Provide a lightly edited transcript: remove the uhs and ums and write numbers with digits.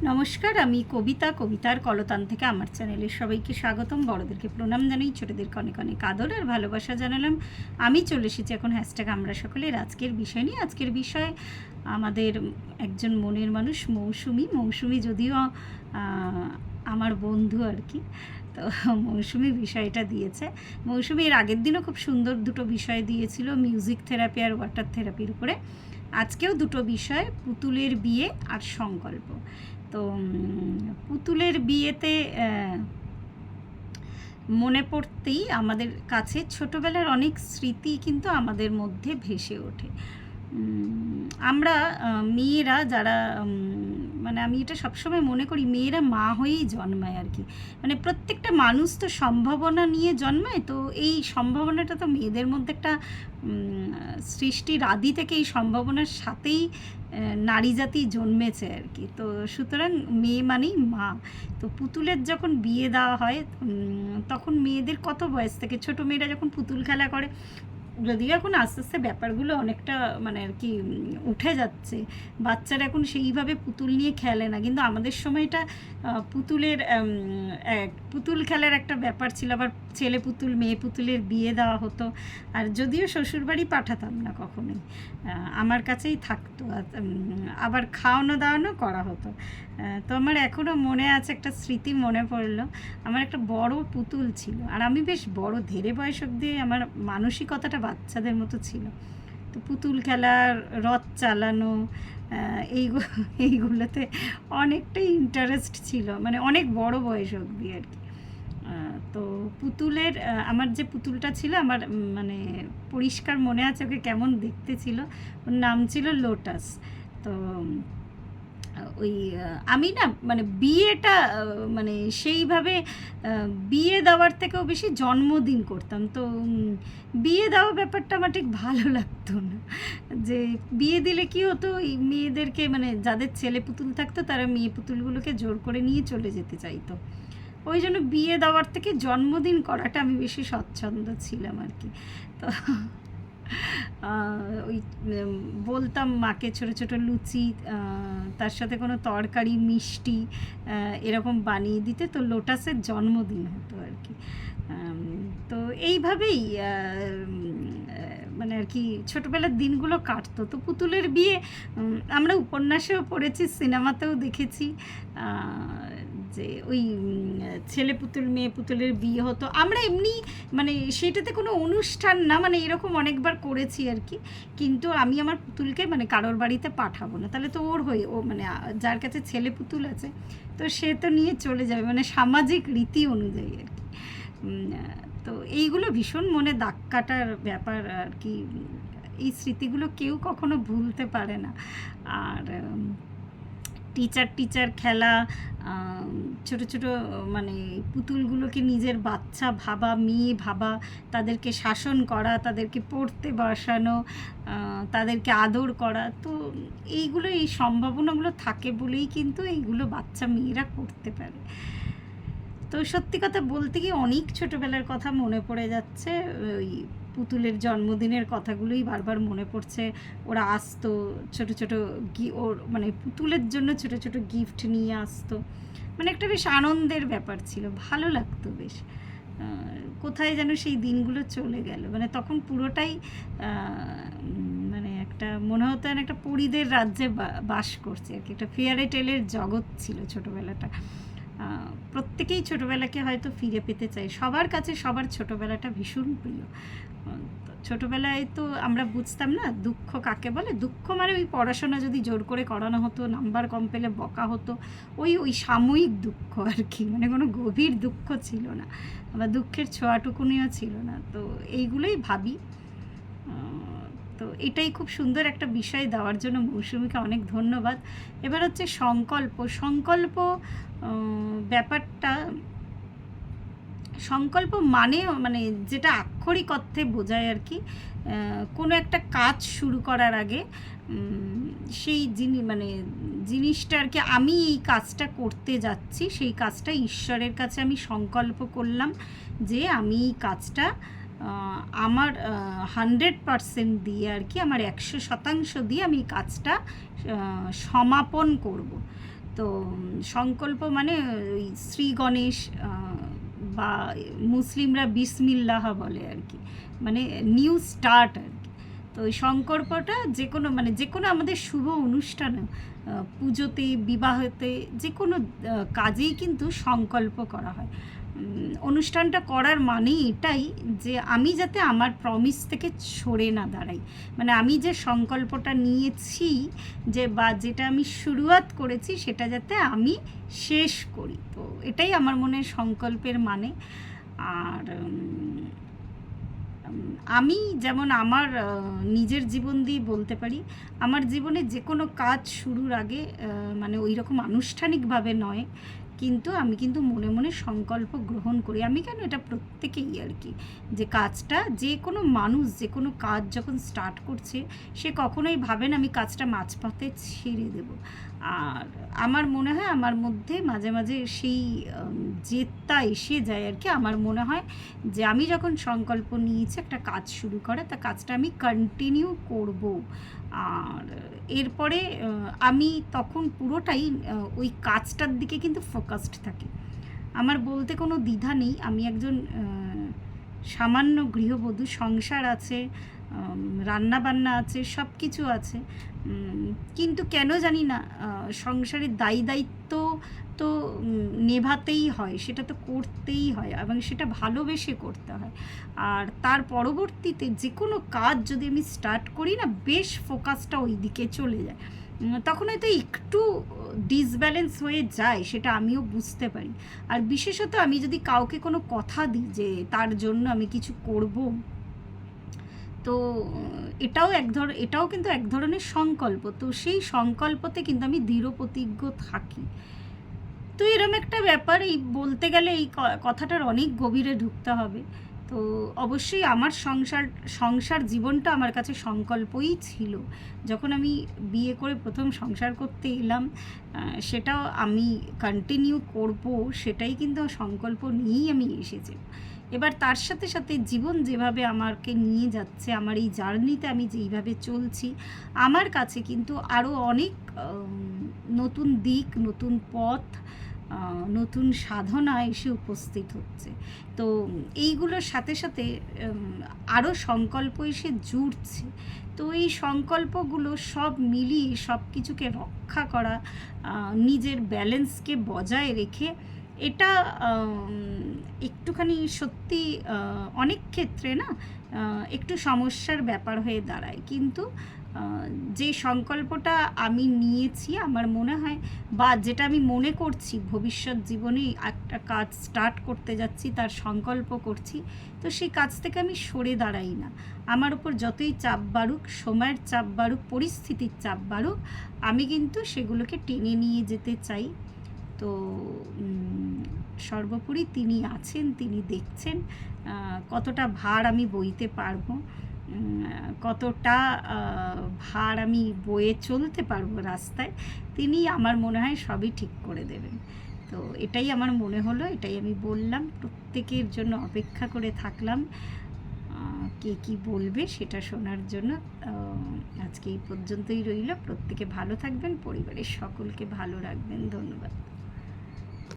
নমস্কার, আমি কবিতার কলতান থেকে আমার চ্যানেলে সবাইকে স্বাগতম। বড়দেরকে প্রণাম জানাই, ছোটদেরকে অনেক অনেক আদর আর ভালোবাসা জানালাম। আমি চলে এসেছি এখন হ্যাশট্যাগ আমরা সকলের আজকের বিষয় নিয়ে। আজকের বিষয় আমাদের একজন মনের মানুষ মৌসুমি যদিও আমার বন্ধু আর কি। তো মৌসুমি বিষয়টা দিয়েছে। মৌসুমি এর আগের দিনও খুব সুন্দর দুটো বিষয় দিয়েছিল, মিউজিক থেরাপি আর ওয়াটার থেরাপির উপরে। আজকেও দুটো বিষয়, পুতুলের বিয়ে আর সংকল্প। তো পুতুলের বিয়েতে মনে পড়তেই আমাদের কাছে ছোটোবেলার অনেক স্মৃতি কিন্তু আমাদের মধ্যে ভেসে ওঠে। আমরা মেয়েরা যারা মানে আমি এটা সবসময় মনে করি, মেয়েরা মা হয়েই জন্মায় আর কি। মানে প্রত্যেকটা মানুষ তো সম্ভাবনা নিয়ে জন্মায়, তো এই সম্ভাবনাটা তো মেয়েদের মধ্যে একটা সৃষ্টির আদি থেকে এই সম্ভাবনার সাথেই নারী জাতি জন্মেছে আর কি। তো সুতরাং মেয়ে মানেই মা। তো পুতুলের যখন বিয়ে দেওয়া হয় তখন মেয়েদের কত বয়স থেকে, ছোটো মেয়েরা যখন পুতুল খেলা করে, যদিও এখন আস্তে আস্তে ব্যাপারগুলো অনেকটা মানে আর কি উঠে যাচ্ছে, বাচ্চারা এখন সেইভাবে পুতুল নিয়ে খেলে না, কিন্তু আমাদের সময়টা পুতুল খেলার একটা ব্যাপার ছিল। আবার ছেলে পুতুল মেয়ে পুতুলের বিয়ে দেওয়া হতো, আর যদিও শ্বশুরবাড়ি পাঠাতাম না কখনোই, আমার কাছেই থাকতো। আবার খাওয়ানো দাওয়ানো করা হতো। তো আমার এখনও মনে আছে, একটা স্মৃতি মনে পড়লো। আমার একটা বড় পুতুল ছিল, আর আমি বেশ বড় ধেরে বয়স অবধি আমার মানসিকতাটা বাচ্চাদের মতো ছিল। তো পুতুল খেলার, রথ চালানো, এইগুলোতে অনেকটাই ইন্টারেস্ট ছিল, মানে অনেক বড় বয়স অবধি আর কি। তো পুতুলের আমার যে পুতুলটা ছিল, আমার মানে পরিষ্কার মনে আছে ওকে কেমন দেখতে ছিল। ওর নাম ছিল লোটাস। তো ওই আমি না মানে বিয়েটা মানে সেইভাবে বিয়ে দেওয়ার থেকেও বেশি জন্মদিন করতাম। তো বিয়ে দেওয়া ব্যাপারটা আমার ঠিক ভালো লাগতো না। যে বিয়ে দিলে কী হতো, এই মেয়েদেরকে মানে যাদের ছেলে পুতুল থাকতো তারা মেয়ে পুতুলগুলোকে জোর করে নিয়ে চলে যেতে চাইতো। ওই জন্য বিয়ে দেওয়ার থেকে জন্মদিন করাটা আমি বেশি স্বচ্ছন্দ ছিলাম আর কি। তো ওই বলতাম মাকে ছোটো ছোটো লুচি, তার সাথে কোনো তরকারি, মিষ্টি এরকম বানিয়ে দিতে, তো লোটাসের জন্মদিন হতো আর কি। তো এইভাবেই মানে আর কি ছোটোবেলার দিনগুলো কাটতো। তো পুতুলের বিয়ে আমরা উপন্যাসেও পড়েছি, সিনেমাতেও দেখেছি, যে ওই ছেলে পুতুল মেয়ে পুতুলের বিয়ে হতো। আমরা এমনি মানে সেটাতে কোনো অনুষ্ঠান না, মানে এরকম অনেকবার করেছি আর কি। কিন্তু আমি আমার পুতুলকে মানে কারোর বাড়িতে পাঠাবো না, তাহলে তো ওর হয়ে ও মানে যার কাছে ছেলে পুতুল আছে তো সে তো নিয়ে চলে যাবে, মানে সামাজিক রীতি অনুযায়ী আর কি। তো এইগুলো ভীষণ মনে দাগ কাটার ব্যাপার আর কি। এই স্মৃতিগুলো কেউ কখনো ভুলতে পারে না। আর টিচার খেলা, ছোট ছোট মানে পুতুলগুলোকে নিজের বাচ্চা ভাবা, মেয়ে ভাবা, তাদেরকে শাসন করা, তাদেরকে পড়তে বসানো, তাদেরকে আদর করা, তো এইগুলো এই সম্ভাবনাগুলো থাকে বলেই কিন্তু এইগুলো বাচ্চা মেয়েরা করতে পারে। তো সত্যি কথা বলতে কি অনেক ছোটোবেলার কথা মনে পড়ে যাচ্ছে। ওই পুতুলের জন্মদিনের কথাগুলোই বারবার মনে পড়ছে। ওরা আসতো ছোটো ছোটো ওর মানে পুতুলের জন্য ছোটো ছোটো গিফট নিয়ে আসতো, মানে একটা বেশ আনন্দের ব্যাপার ছিল, ভালো লাগতো বেশ। কোথায় যেন সেই দিনগুলো চলে গেল, মানে তখন পুরোটাই মানে একটা মনে হতো যেন একটা পরীদের রাজ্যে বাস করছে আর কি। একটা ফেয়ারে টেলের জগৎ ছিল ছোটোবেলাটা। প্রত্যেকেই ছোটোবেলাকে হয়তো ফিরে পেতে চাই, সবার কাছে সবার ছোটোবেলাটা ভীষণ প্রিয়। ছোটোবেলায় তো আমরা বুঝতাম না দুঃখ কাকে বলে। দুঃখ মানে ওই পড়াশোনা যদি জোর করে করানো হতো, নাম্বার কম পেলে বকা হতো, ওই সাময়িক দুঃখ আর কি, মানে কোনো গভীর দুঃখ ছিল না, আবার দুঃখের ছোঁয়াটুকুনিও ছিল না। তো এইগুলোই ভাবি। তো এটাই খুব সুন্দর একটা বিষয় দেওয়ার জন্য মৌসুমীকে অনেক ধন্যবাদ। এবার হচ্ছে সংকল্প ব্যাপারটা। সংকল্প মানে মানে যেটা আক্ষরিক অর্থে বোঝায় আর কি, কোনো একটা কাজ শুরু করার আগে সেই মানে জিনিসটা আর কি, আমি এই কাজটা করতে যাচ্ছি, সেই কাজটা ঈশ্বরের কাছে আমি সংকল্প করলাম যে আমি এই কাজটা আমার 100% দিয়ে আর কি, আমার 100% দিয়ে আমি এই কাজটা সমাপন করব। তো সংকল্প মানে ওই শ্রী গণেশ বা মুসলিমরা বিসমিল্লাহ বলে আর কি, মানে নিউ স্টার্ট আর কি। তো ওই সংকল্পটা যে কোনো আমাদের শুভ অনুষ্ঠানে, পুজোতে, বিবাহতে, যে কোনো কাজেই কিন্তু সংকল্প করা হয়। অনুষ্ঠানটা করার মানেই এটাই যে আমি যাতে আমার প্রমিস থেকে সরে না দাঁড়াই, মানে আমি যে সংকল্পটা নিয়েছি, বা যেটা আমি শুরুয়াত করেছি, সেটা যাতে আমি শেষ করি। তো এটাই আমার মনে সংকল্পের মানে। আর আমি যেমন আমার নিজের জীবন দিয়ে বলতে পারি, আমার জীবনে যে কোনো কাজ শুরুর আগে, মানে ওই রকম আনুষ্ঠানিকভাবে নয়, কিন্তু আমি কিন্তু মনে মনে সংকল্প গ্রহণ করি। আমি কেন, এটা প্রত্যেকেই আর কি, যে কাজটা, যে কোনো মানুষ যে কোনো কাজ যখন স্টার্ট করছে, সে কখনোই ভাবেন আমি কাজটা মাঝপথে ছেড়ে দেব। আর আমার মনে হয় আমার মধ্যে মাঝে মাঝে সেই জেদটা এসে যায় আর কি। আমার মনে হয় যে আমি যখন সংকল্প নিয়েছি একটা কাজ শুরু করে, তা কাজটা আমি কন্টিনিউ করব। আর এরপরে আমি তখন পুরোটাই ওই কাজটার দিকে কিন্তু ফোকাসড থাকি। আমার বলতে কোনো দ্বিধা নেই, আমি একজন সামান্য গৃহবধূ, সংসার আছে, রান্না বান্না আছে, সব কিছু আছে, কিন্তু কেন জানি না সংসারের দায়িত্ব তো নেভাতেই হয়, সেটা তো করতেই হয়, এবং সেটা ভালোবেসে করতে হয়। আর তার পরবর্তীতে যে কোনো কাজ যদি আমি স্টার্ট করি না, বেশ ফোকাসটা ওই দিকে চলে যায়। তখন হয়তো একটু ডিসব্যালেন্স হয়ে যায়, সেটা আমিও বুঝতে পারি। আর বিশেষত আমি যদি কাউকে কোনো কথা দিই যে তার জন্য আমি কিছু করব, তো এটাও কিন্তু এক ধরনের সংকল্প। তো সেই সংকল্পতে কিন্তু আমি দৃঢ় প্রতিজ্ঞ থাকি। তো এরম একটা ব্যাপার, এই বলতে গেলে এই কথাটার অনেক গভীরে ঢুকতে হবে। তো অবশ্যই আমার সংসার জীবনটা আমার কাছে সংকল্পই ছিল। যখন আমি বিয়ে করে প্রথম সংসার করতে এলাম, সেটাও আমি কন্টিনিউ করব, সেটাই কিন্তু সংকল্প নিয়েই আমি এসেছি। এবার তার সাথে সাথে জীবন যেভাবে আমাকে নিয়ে যাচ্ছে, আমার এই জার্নিতে আমি যেইভাবে চলছি, আমার কাছে কিন্তু আরও অনেক নতুন দিক, নতুন পথ, নতুন সাধনা এসে উপস্থিত হচ্ছে। তো এইগুলোর সাথে সাথে আরও সংকল্প এসে জুড়ছে। তো এই সংকল্পগুলো সব মিলিয়ে সব কিছুকে রক্ষা করা, নিজের ব্যালেন্সকে বজায় রেখে, এটা একটুখানি সত্যি অনেক ক্ষেত্রে না একটু সমস্যার ব্যাপার হয়ে দাঁড়ায়। কিন্তু যে সংকল্পটা আমি নিয়েছি, আমার মনে হয়, বা যেটা আমি মনে করছি ভবিষ্যৎ জীবনে একটা কাজ স্টার্ট করতে যাচ্ছি, তার সংকল্প করছি, তো সেই কাজ থেকে আমি সরে দাঁড়াই না। আমার উপর যতই চাপ বাড়ুক, সময়ের চাপ বাড়ুক, পরিস্থিতির চাপ বাড়ুক, আমি কিন্তু সেগুলোকে টেনে নিয়ে যেতে চাই। তো সর্বোপরি তিনি আছেন, তিনি দেখছেন কতটা ভার আমি বইতে পারবো, কতটা ভার আমি বয়ে চলতে পারবো রাস্তায়। তিনি আমার মনে হয় সবই ঠিক করে দেবেন। তো এটাই আমার মনে হলো, এটাই আমি বললাম। প্রত্যেকের জন্য অপেক্ষা করে থাকলাম কে কী বলবে সেটা শোনার জন্য। আজকে এই পর্যন্তই রইল। প্রত্যেকে ভালো থাকবেন, পরিবারের সকলকে ভালো রাখবেন। ধন্যবাদ।